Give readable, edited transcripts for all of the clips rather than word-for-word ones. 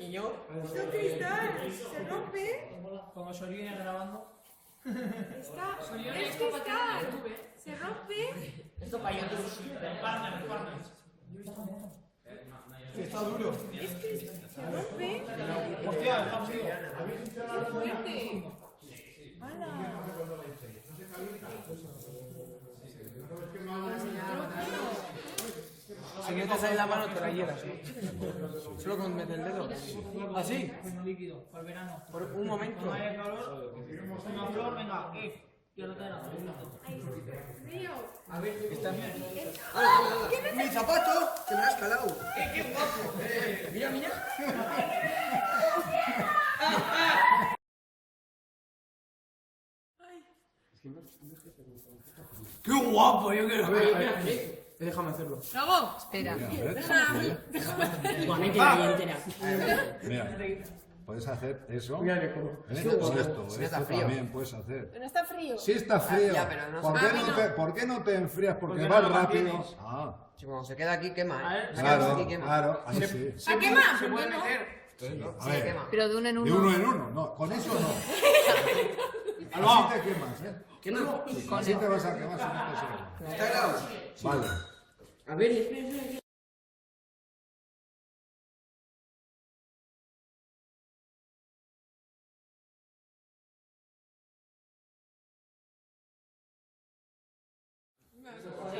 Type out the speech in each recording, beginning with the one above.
¿Y yo? ¡Es un cristal! ¡Se rompe! Como Sorine grabando. ¡Está! ¡Es cristal! ¡Se rompe! Esto para yo. Está duro. ¡Es cristal! ¡Se rompe! Hostia, está frío. ¡Qué fuerte! ¡Hala! Si no te sale la mano, te la hieras. Solo con meter el dedo. ¿Así? Con líquido, para el verano. Por un momento. No haya calor, una flor, venga, ya lo tengo. ¡Frío! Está bien. ¡Ah! ¿Qué me ¡Mi zapato! ¡Que me has calado! ¡Qué guapo! Mira, mira. ¡Qué guapo! Yo quiero ver. Déjame hacerlo. ¡Luego! Espera. Igualmente la entera. Mira, puedes hacer eso. Mira que como. Esto también puedes hacer. ¿No está frío? Sí está frío. Ya, pero no ¿Por qué no te enfrías? Porque Porque vas no lo rápido. mantienes. Ah, Si cuando se queda aquí quema, ¿eh? Se queda claro, aquí quema. claro, ahí sí. ¿A qué más? Se puede ¿Por qué no? meter. A Sí, ver, quema. Pero de uno en de uno. uno en uno, no, con eso no. Así te quemas, ¿eh? ¿Qué no? Así te vas a quemar si no te sirve. ¿Está helado? Vale. A ver, espera.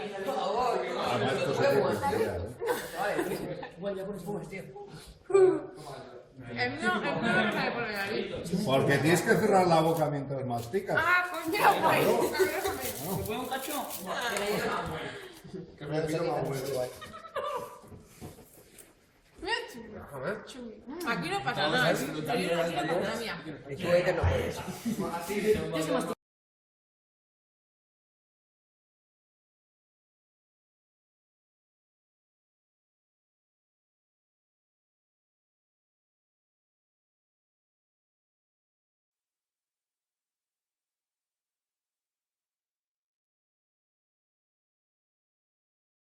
Además, esto se tiene que enfriar, ¿eh? Igual ya pones fuego, tío. El mío no sale por la nariz. Porque tienes que cerrar la boca mientras masticas. ¡Ah, coño! Pues. ¿Se puede un cacho? Que me pido la vuelta. Aquí no pasa nada. Aquí no pasa nada, mía. Y tú ahí que no puedes.